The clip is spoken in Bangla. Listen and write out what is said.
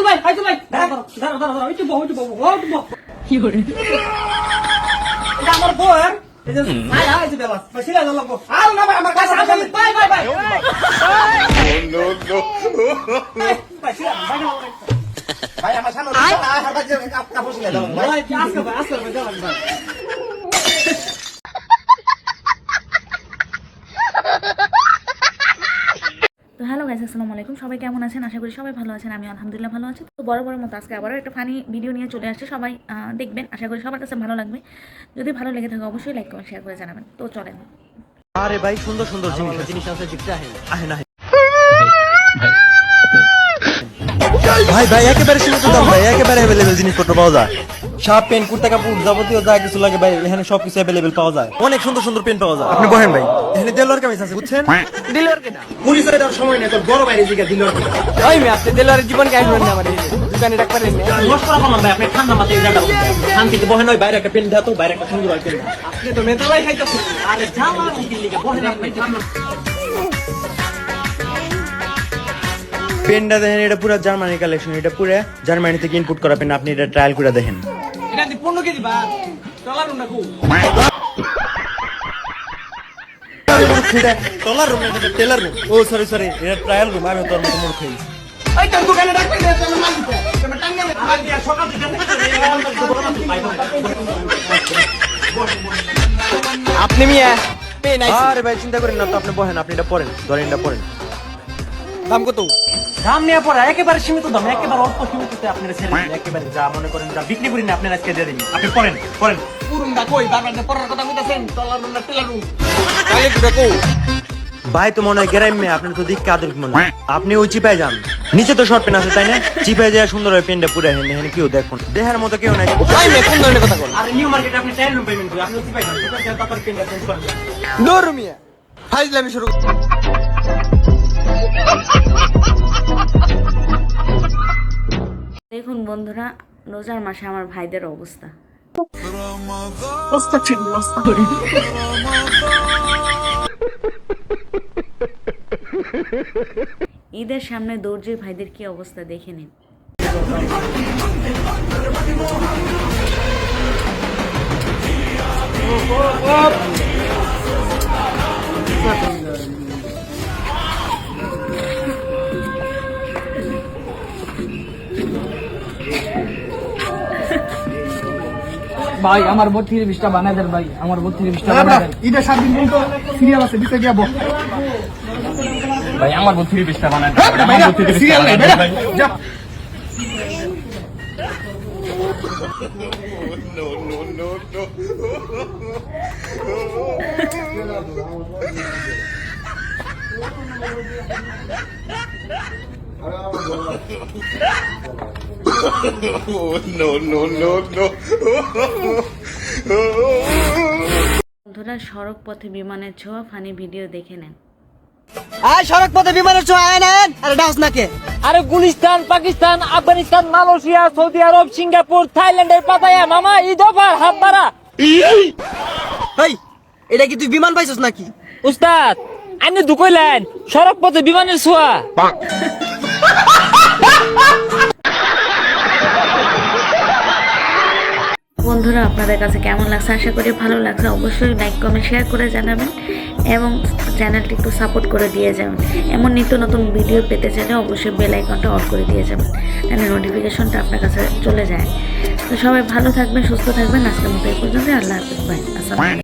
ভাই দাঁড়াও একটু বউ কি করে এটা আমার বউ এই যে ভাই এই যে বেলা সিলা দাও লাগবো আর না ভাই আমার কাছে ভাই No, no. ভাই সিলা ভাই আমার সামনে আর বাজে কাপড় সিলা দাও ভাই আজকে ভাই দাও ভাই তো হ্যালো গাইস, আসসালামু আলাইকুম। সবাই কেমন আছেন? আশা করি সবাই ভালো আছেন। আমি আলহামদুলিল্লাহ ভালো আছি। তো বড় মতো আজকে আবারও একটা ফানি ভিডিও নিয়ে চলে আসছে। সবাই দেখবেন, আশা করি সবার কাছে ভালো লাগবে। যদি ভালো লেগে থাকে অবশ্যই লাইক কমেন্ট শেয়ার করে জানাবেন। তো চলেন। আরে ভাই সুন্দর সুন্দর জিনিস আছে দেখতে আহে না ভাই একেবারে সীমিত দাম ভাই, একেবারে অ্যাভেলেবেল জিনিসপত্র পাওয়া যায়। শার্ট পেন কুর্তা কাপড় যাবতীয় যা কিছু লাগে ভাই এখানে সবকিছু অ্যাভেলেবেল পাওয়া যায়। অনেক সুন্দর সুন্দর পেন পাওয়া যায়। আপনি বহেন ভাই, এখানে দেলোয়ার কামিজ আছে বুঝছেন? দিলর কেনা পরিচয় দেওয়ার সময় নেই, তোর বড় বাইরে জিগা দিলোয়ার কেনা। ওই মে আপনি দিলরের জীবন কে আসবেন না আমাদের দোকানে ডাক পারেন না নষ্ট করা বললাম ভাই, আপনি ঠান্ডা মাথায় এই জায়গাটা বলতে শান্তিতে বহেন। ওই বাইরে একটা পেন দাও তো, বাইরে একটা সুন্দর পেন। আপনি তো মেতালাই খাইতেছেন আরে জামা কি লিখে বহেন আপনি ঠান্ডা। পেনটা দেখেন, এটা পুরো জার্মানি কালেকশন। এটা পুরো জার্মানি থেকে ইনপুট করা পেন। আপনি এটা ট্রায়াল করে দেখেন। এটা দি 15 কেজি বা চলারুম না খুব টলার রুম না, টেলার রুম। ও সরি এটা ট্রায়াল রুম। আমি তোর মতো মূর্খ হই। ওই তোর দোকানে ডাক পারেন না মাল দিতে তুমি টাঙ্গা না আর দিয়া সকাল থেকে আপনি মিয়া পেন আইছে আরে ভাই চিন্তা করেন না তো, আপনি বহেন, আপনি এটা পড়েন, ধরেন এটা পড়েন। দাম কত দাম নিয়ে পড়ে একেবারে সীমিত দাম, একেবারে অল্প সীমিততে আপনারা ছেড়ে দিন। একেবারে যা মনে করেন যা বিক্রি করি না আপনারা আজকে দিয়ে দিন। আপনি পড়েন পুরুমটা কই বারবার পড়ার কথা কইতাছেন চলারুম না টেলারুম তাহলে দুটা কো ভাই তো মনে হয় গ্রামে আপনার তো দিক কাদের মনে হয়। আপনি ওই চিপায় যান, নিচে তো শর্ট পেন আছে তাই না? চিপায় যায় সুন্দর হয় পেনটা পুরো হেন হেন কেউ দেখুন দেহার মতো কেউ নাই। ভাই মে কোন ধরনের কথা বলেন আর নিউ মার্কেটে আপনি ট্রায়াল রুম পেমেন্ট করেন, আপনি চিপায় যান, চিপায় যান তারপর পেনটা চেঞ্জ করেন। দূর মিয়া ফাইজলামি শুরু দেখুন বন্ধুরা, রোজার মাসে আমার ভাইদের অবস্থা। ঈদের সামনে দর্জির ভাইদের কি অবস্থা দেখে নিন। ভাই আমার 32-20টা বানাই দেন ভাই আমার 32-20টা বানাই দেন ঈদের 7 দিন পর্যন্ত সিরিয়াল আছে দিতে গিয়া ভাই আমার 32-20টা বানাই দেন আমার 32-20টা সিরিয়াল নাই ভাই যা No. বন্ধুরা, সড়ক পথে বিমানের ছোঁয়া ফানি ভিডিও দেখে নেন। আয় সড়ক পথে বিমানের ছোঁয়া আয় নেন আরে ডাউস নাকে আরে গুলিস্তান পাকিস্তান আফগানিস্তান মালয়েশিয়া সৌদি আরব সিঙ্গাপুর থাইল্যান্ডের পাতায়া মামা ঈদ অফার হাত বাড়া এই এটা কি তুই বিমান পাইছস নাকি? উস্তাদ আপনি দুকইলেন সড়ক পথে বিমানের ছোঁয়া বন্ধুরা, আপনাদের কাছে কেমন লাগছে? আশা করি ভালো লাগছে। অবশ্যই লাইক কমেন্ট শেয়ার করে জানাবেন এবং চ্যানেলটি একটু সাপোর্ট করে দিয়ে যাবেন। এমন নিত্য নতুন ভিডিও পেতে চাইলে অবশ্যই বেল আইকনটা অন করে দিয়ে যাবেন, তাহলে নোটিফিকেশনটা আপনার কাছে চলে যায়। তো সবাই ভালো থাকবেন, সুস্থ থাকবেন। আজকের মতো এই পর্যন্ত। আল্লাহ হাফেজ, বাই। আসসালামু আলাইকুম।